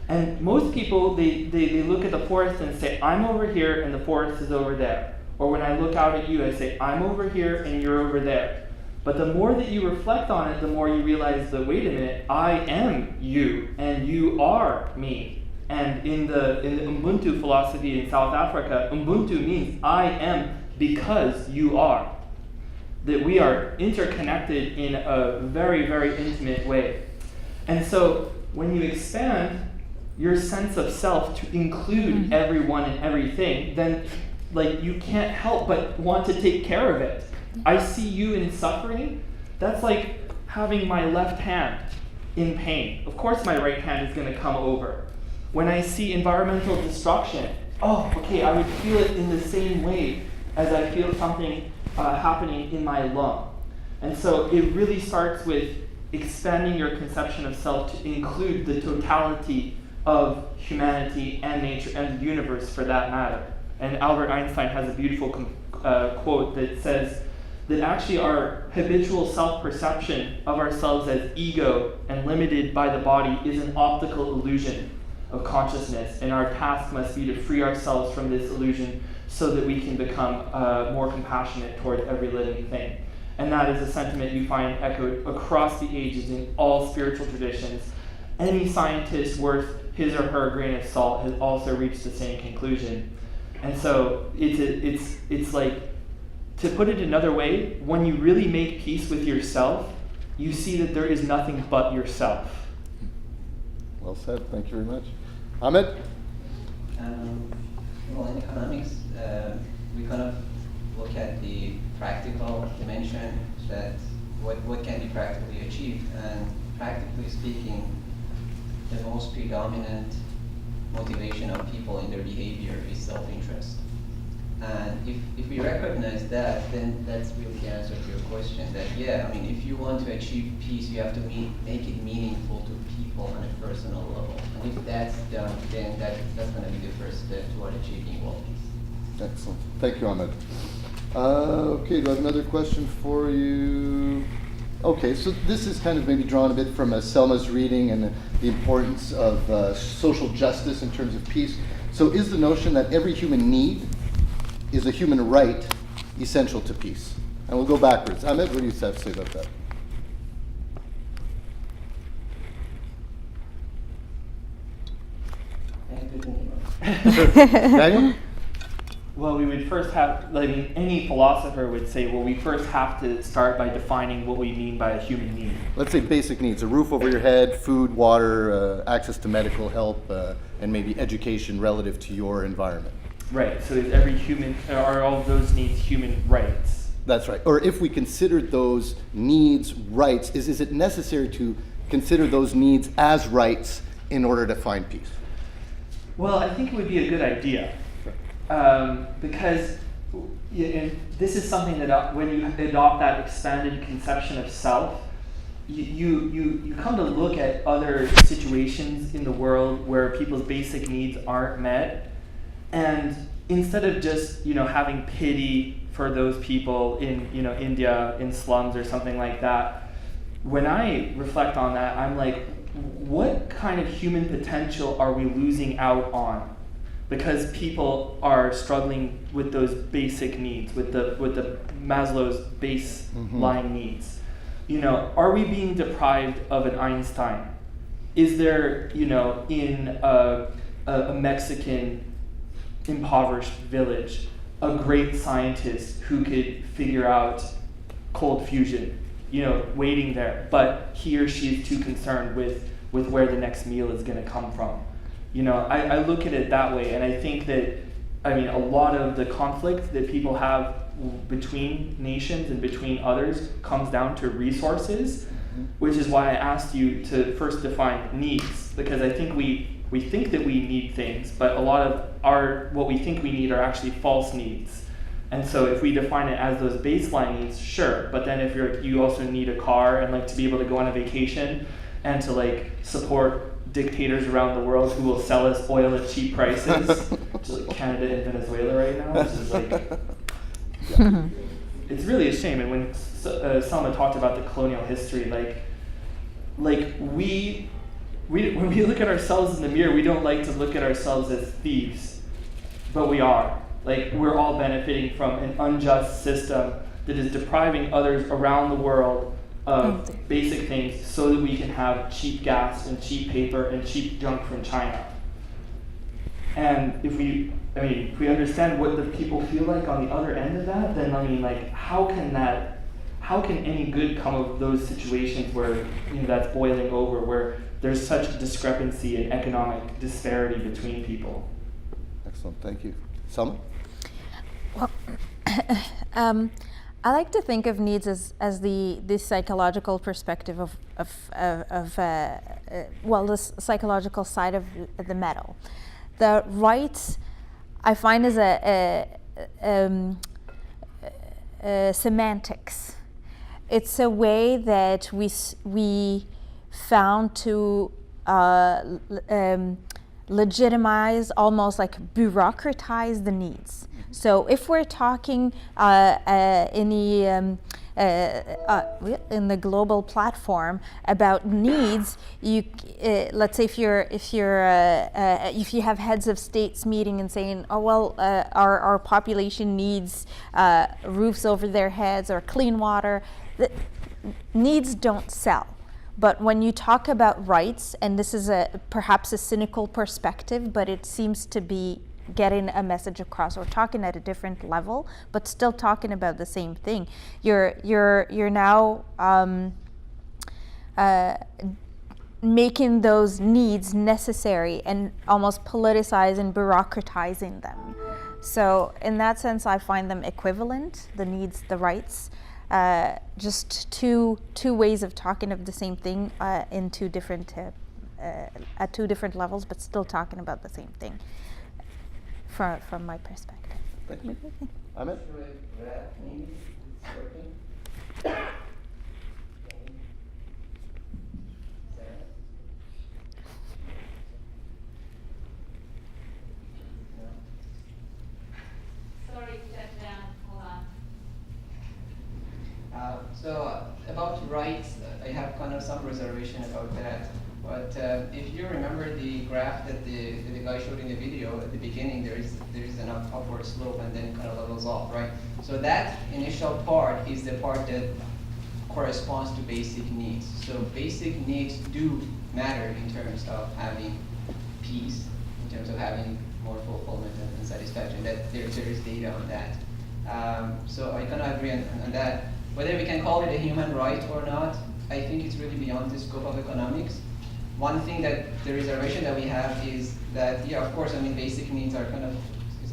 And most people, they look at the forest and say, I'm over here and the forest is over there. Or when I look out at you, I say, I'm over here and you're over there. But the more that you reflect on it, the more you realize that, wait a minute, I am you and you are me. And in the Ubuntu philosophy in South Africa, Ubuntu means I am because you are. That we are interconnected in a very, very intimate way. And so when you expand your sense of self to include everyone and everything, then like you can't help but want to take care of it. I see you in suffering. That's like having my left hand in pain. Of course my right hand is going to come over. When I see environmental destruction, I would feel it in the same way as I feel something happening in my lung. And so it really starts with expanding your conception of self to include the totality of humanity and nature and the universe for that matter. And Albert Einstein has a beautiful quote that says that actually our habitual self-perception of ourselves as ego and limited by the body is an optical illusion of consciousness, and our task must be to free ourselves from this illusion so that we can become more compassionate towards every living thing. And that is a sentiment you find echoed across the ages in all spiritual traditions. Any scientist worth his or her grain of salt has also reached the same conclusion. And so it's like, to put it another way, when you really make peace with yourself, you see that there is nothing but yourself. Well said. Thank you very much. Ahmed? Well, in economics, we kind of look at the practical dimension, that what can be practically achieved. And practically speaking, the most predominant motivation of people in their behavior is self-interest. And if we recognize that, then that's really the answer to your question, that if you want to achieve peace, you have to make it meaningful to people on a personal level. And if that's done, then that's going to be the first step toward achieving world peace. Excellent. Thank you, Ahmed. Okay, do I have another question for you? Okay, so this is kind of maybe drawn a bit from Selma's reading and the importance of social justice in terms of peace. So is the notion that every human need is a human right essential to peace? And we'll go backwards. Ahmed, what do you have to say about that? Daniel? Well, we would first have, any philosopher would say, well, we first have to start by defining what we mean by a human need. Let's say basic needs: a roof over your head, food, water, access to medical help, and maybe education relative to your environment. Right, so are all of those needs human rights? That's right. Or if we considered those needs rights, is it necessary to consider those needs as rights in order to find peace? Well, I think it would be a good idea. Because this is something that when you adopt that expanded conception of self, you come to look at other situations in the world where people's basic needs aren't met, and instead of just having pity for those people in India in slums or something like that, when I reflect on that, I'm like, what kind of human potential are we losing out on? Because people are struggling with those basic needs, with the Maslow's baseline needs. Are we being deprived of an Einstein? Is there, in a Mexican impoverished village, a great scientist who could figure out cold fusion, waiting there, but he or she is too concerned with where the next meal is going to come from. I look at it that way, and I think that, a lot of the conflict that people have between nations and between others comes down to resources, which is why I asked you to first define needs, because I think we think that we need things, but a lot of what we think we need are actually false needs. And so if we define it as those baseline needs, sure, but then if you also need a car and to be able to go on a vacation and to support dictators around the world who will sell us oil at cheap prices, which is Canada and Venezuela right now, which is it's really a shame. And when Selma talked about the colonial history, when we look at ourselves in the mirror, we don't like to look at ourselves as thieves, but we are. We're all benefiting from an unjust system that is depriving others around the world of basic things so that we can have cheap gas and cheap paper and cheap junk from China. And if we understand what the people feel like on the other end of that, then how can any good come of those situations where that's boiling over, where there's such discrepancy and economic disparity between people? Excellent, thank you. Selma? Well, I like to think of needs as the psychological perspective of the psychological side of the medal. The rights I find is a semantics. It's a way that we found to legitimize, almost bureaucratize the needs. So if we're talking in the global platform about needs, let's say if you have heads of states meeting and saying, oh well, our population needs roofs over their heads or clean water, needs don't sell. But when you talk about rights, and this is perhaps a cynical perspective, but it seems to be getting a message across. We're talking at a different level, but still talking about the same thing. You're now making those needs necessary and almost politicizing and bureaucratizing them. So in that sense, I find them equivalent, the needs, the rights. Just two ways of talking of the same thing in two different at two different levels, but still talking about the same thing from my perspective. Thank you. Amit? Sorry, shut down. Hold on. So about rights, I have kind of some reservation about that. But if you remember the graph that the guy showed in the video at the beginning, there is an upward slope and then kind of levels off, right? So that initial part is the part that corresponds to basic needs. So basic needs do matter in terms of having peace, in terms of having more fulfillment and satisfaction. That there is data on that. So I kind of agree on that. Whether we can call it a human right or not, I think it's really beyond the scope of economics. One thing that the reservation that we have is that, yeah, of course, basic needs are kind of,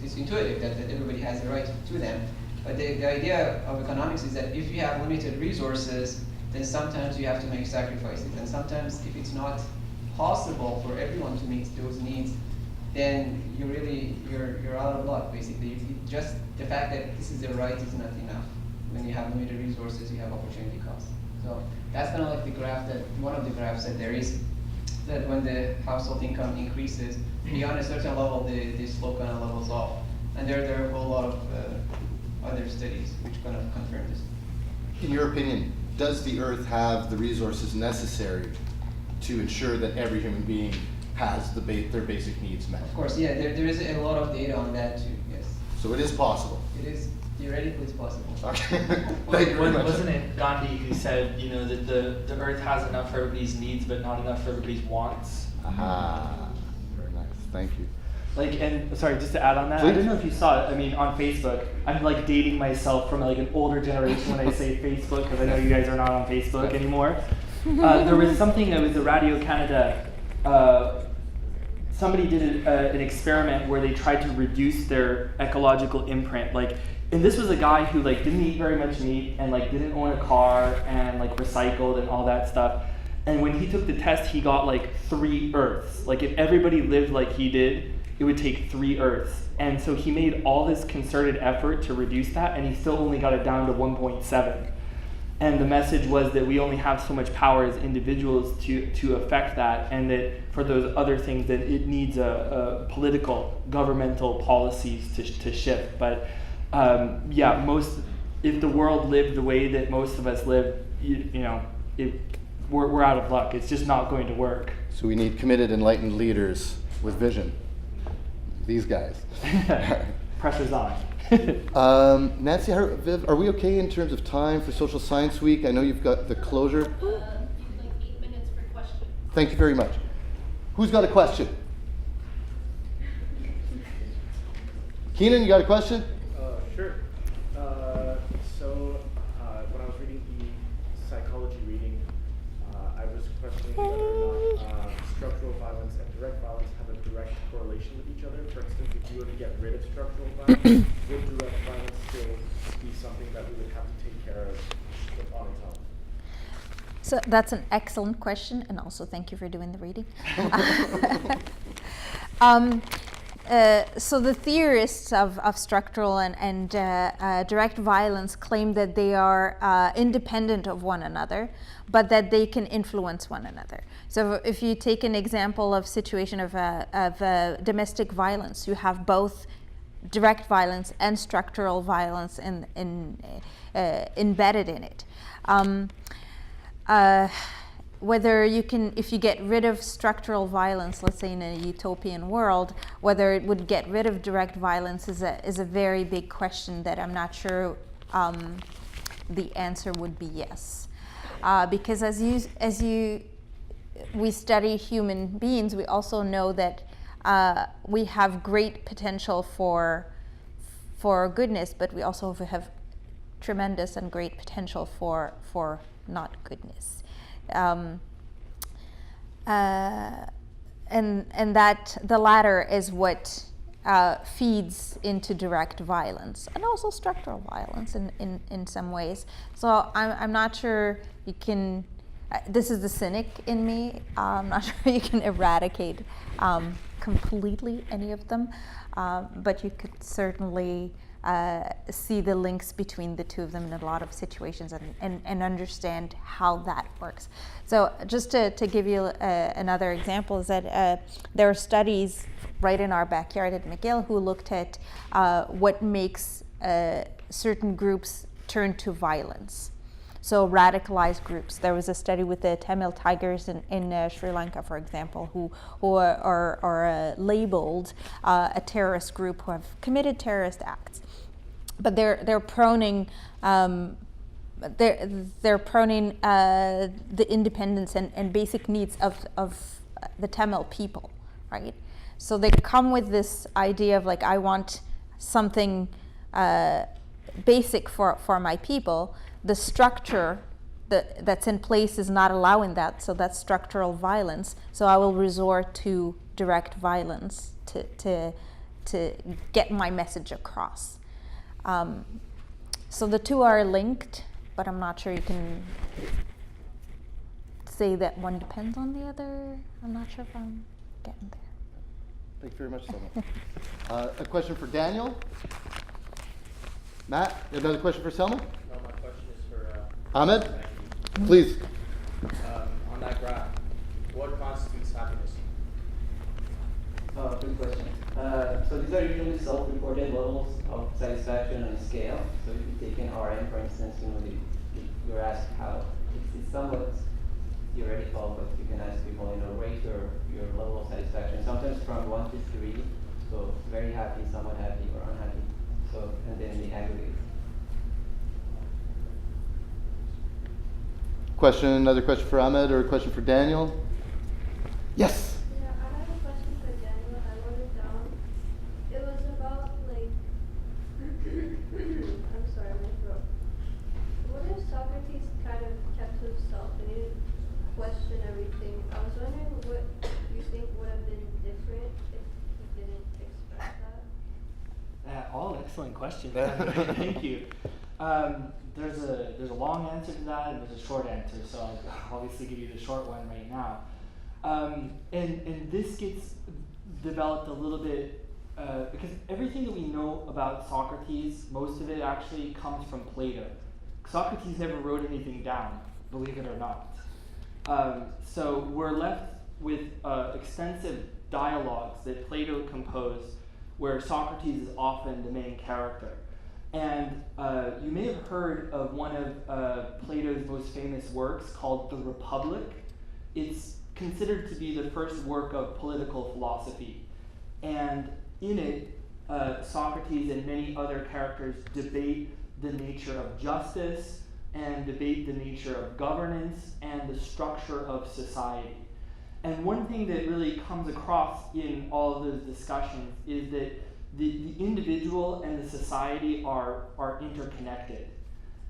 it's intuitive that everybody has the right to them. But the idea of economics is that if you have limited resources, then sometimes you have to make sacrifices. And sometimes if it's not possible for everyone to meet those needs, then you're out of luck, basically. Just the fact that this is a right is not enough. When you have limited resources, you have opportunity costs. So that's kind of like the graph one of the graphs that there is, that when the household income increases, beyond a certain level, the slope kind of levels off. And there are a whole lot of other studies which kind of confirm this. In your opinion, does the Earth have the resources necessary to ensure that every human being has their basic needs met? Of course, yeah, there is a lot of data on that too, yes. So it is possible? It is, theoretically it's possible. Okay. Thank you very much. Wasn't it Gandhi who said, that the Earth has enough for everybody's needs, but not enough for everybody's wants? Aha, very nice, thank you. Like, and sorry, just to add on that, I Please. don't know if you saw it. I mean, on Facebook, I'm like dating myself from like an older generation when I say Facebook, because I know you guys are not on Facebook anymore. There was something that was a Radio Canada. Somebody did an experiment where they tried to reduce their ecological imprint. Like, and this was a guy who like didn't eat very much meat and like didn't own a car and like recycled and all that stuff. And when he took the test, he got like 3 Earths. Like if everybody lived like he did, it would take 3 Earths. And so he made all this concerted effort to reduce that, and he still only got it down to 1.7. And the message was that we only have so much power as individuals to affect that, and that for those other things that it needs a political, governmental policies to shift. But yeah, if the world lived the way that most of us live, we're out of luck. It's just not going to work. So we need committed, enlightened leaders with vision. These guys. Pressure's on. Nancy, Viv, are we okay in terms of time for Social Science Week? I know you've got the closure. Like 8 minutes for questions. Thank you very much. Who's got a question? Keenan, you got a question? Sure. So when I was reading the psychology reading, I was questioning whether or not structural violence and direct violence have a direct correlation with each other. For instance, if you were to get rid of structural violence, would direct violence still be something that we would have to take care of on its own? So that's an excellent question, and also thank you for doing the reading. So the theorists of structural and direct violence claim that they are independent of one another, but that they can influence one another. So if you take an example of situation of domestic violence, you have both direct violence and structural violence embedded in it. Whether you can, if you get rid of structural violence, let's say in a utopian world, whether it would get rid of direct violence is a very big question that I'm not sure the answer would be yes. Because we study human beings, we also know that we have great potential for goodness, but we also have tremendous and great potential for not goodness. And that the latter is what feeds into direct violence and also structural violence in some ways. So I'm not sure you can, this is the cynic in me, I'm not sure you can eradicate completely any of them, but you could certainly see the links between the two of them in a lot of situations and understand how that works. So just to give you another example is that there are studies right in our backyard at McGill who looked at what makes certain groups turn to violence. So radicalized groups. There was a study with the Tamil Tigers in Sri Lanka, for example, who are labeled a terrorist group who have committed terrorist acts. But they're proning the independence and basic needs of the Tamil people, right? So they come with this idea of like, I want something basic for my people. The structure that's in place is not allowing that, so that's structural violence. So I will resort to direct violence to get my message across. So the two are linked, but I'm not sure you can say that one depends on the other. I'm not sure if I'm getting there. Thank you very much, Selma. A question for Daniel. Matt, another question for Selma? No, my question is for Ahmed, please. on that graph, what constitutes happiness? Good question. So these are usually self-reported levels of satisfaction on a scale. So if you take an RM, for instance, you're asked how, it's somewhat theoretical, but you can ask people, rate your level of satisfaction. Sometimes from 1 to 3, so very happy, somewhat happy, or unhappy. So, and then the aggregate. Another question for Ahmed or a question for Daniel? Yes. Yeah, I have a question for Daniel. I wrote it down. excellent question. Thank you. There's a long answer to that, and there's a short answer. So I'll obviously give you the short one right now. And this gets developed a little bit because everything that we know about Socrates, most of it actually comes from Plato. Socrates never wrote anything down, believe it or not. So we're left with extensive dialogues that Plato composed where Socrates is often the main character. And you may have heard of one of Plato's most famous works called The Republic. It's considered to be the first work of political philosophy. And in it, Socrates and many other characters debate the nature of justice and debate the nature of governance and the structure of society. And one thing that really comes across in all of those discussions is that the individual and the society are interconnected.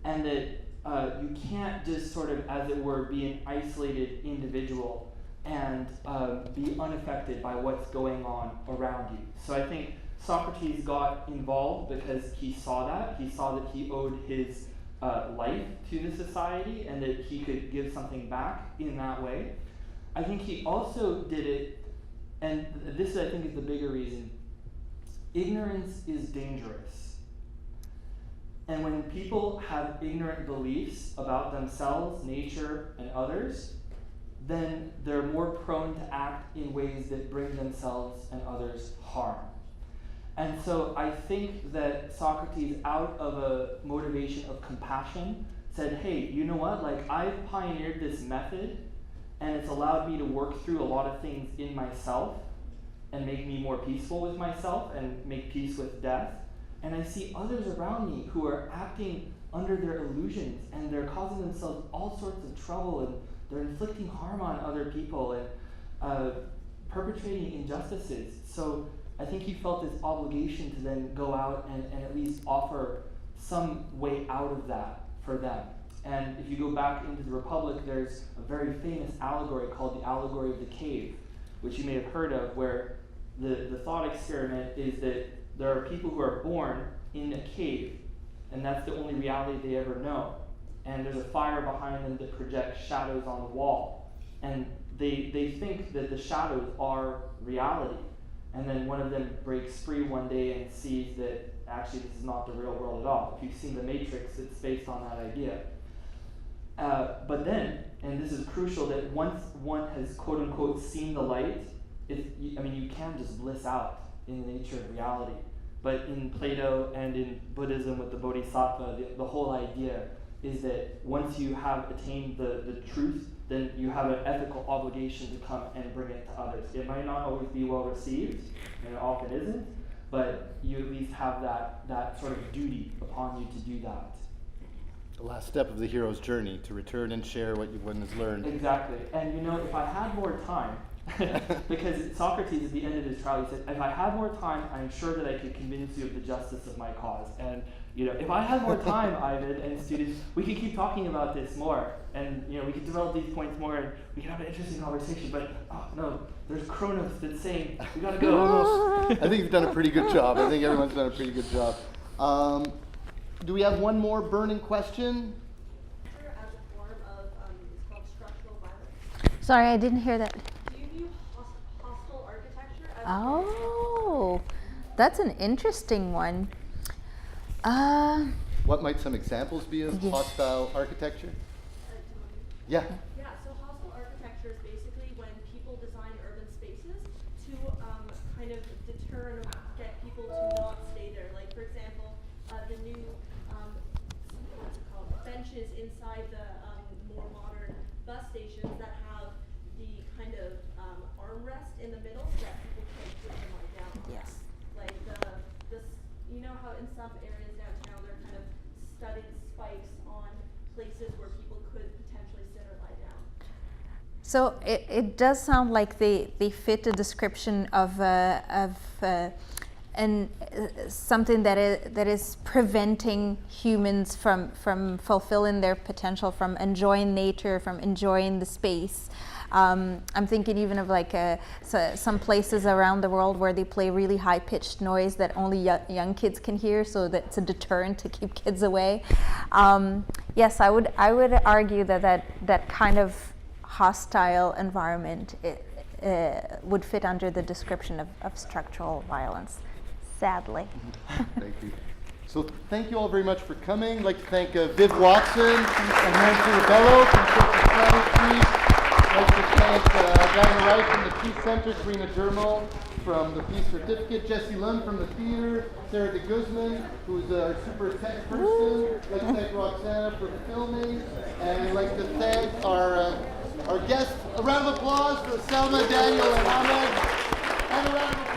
And that you can't just sort of, as it were, be an isolated individual and be unaffected by what's going on around you. So I think Socrates got involved because he saw that. He saw that he owed his life to the society and that he could give something back in that way. I think he also did it, and this I think is the bigger reason. Ignorance is dangerous. And when people have ignorant beliefs about themselves, nature, and others, then they're more prone to act in ways that bring themselves and others harm. And so I think that Socrates, out of a motivation of compassion, said, hey, you know what, like I've pioneered this method and it's allowed me to work through a lot of things in myself and make me more peaceful with myself and make peace with death. And I see others around me who are acting under their illusions and they're causing themselves all sorts of trouble and they're inflicting harm on other people and perpetrating injustices. So I think he felt this obligation to then go out and at least offer some way out of that for them. And if you go back into the Republic, there's a very famous allegory called the allegory of the cave, which you may have heard of, where the thought experiment is that there are people who are born in a cave, and that's the only reality they ever know. And there's a fire behind them that projects shadows on the wall. And they think that the shadows are reality. And then one of them breaks free one day and sees that actually this is not the real world at all. If you've seen The Matrix, it's based on that idea. But then, and this is crucial, that once one has quote-unquote seen the light, you can just bliss out in the nature of reality. But in Plato and in Buddhism with the Bodhisattva, the whole idea is that once you have attained the truth, then you have an ethical obligation to come and bring it to others. It might not always be well received, and it often isn't, but you at least have that sort of duty upon you to do that. The last step of the hero's journey, to return and share what one has learned. Exactly. And if I had more time, because Socrates at the end of his trial, he said, if I had more time, I'm sure that I could convince you of the justice of my cause. And if I had more time, Ivan and students, we could keep talking about this more. And we could develop these points more and we could have an interesting conversation. But no, there's Kronos that's saying, we gotta go. I think you've done a pretty good job. I think everyone's done a pretty good job. Do we have one more burning question? As a form of, it's called structural violence. Sorry, I didn't hear that. Do you view hostile architecture as Oh, that's an interesting one. What might some examples be of hostile architecture? Yeah. Yeah, so hostile architecture is basically when people design urban spaces to kind of deter and get people to not stay there. Like, for example, the new what's it called, benches inside the more modern bus stations that have the kind of armrest in the middle so that people can't sit and lie down on. Yes. Like how in some areas downtown there are kind of studded spikes on places where people could potentially sit or lie down. So it does sound like they fit the description of something that is preventing humans from fulfilling their potential, from enjoying nature, from enjoying the space. I'm thinking even of like some places around the world where they play really high-pitched noise that only young kids can hear, so that's a deterrent to keep kids away. Yes, I would argue that kind of hostile environment would fit under the description of structural violence, sadly. Thank you. So thank you all very much for coming. I'd like to thank Viv Watson and Nancy Rebello from Social Strategy. I'd like to thank Diana Wright from the Peace Center, Karina Dermo from the Peace Certificate, Jesse Lund from the theater, Sarah de Guzman, who's a super tech person. I'd like to thank Roxana for filming, and I'd like to thank our guests. A round of applause for Selma, Daniel, and Ahmed, and a round of applause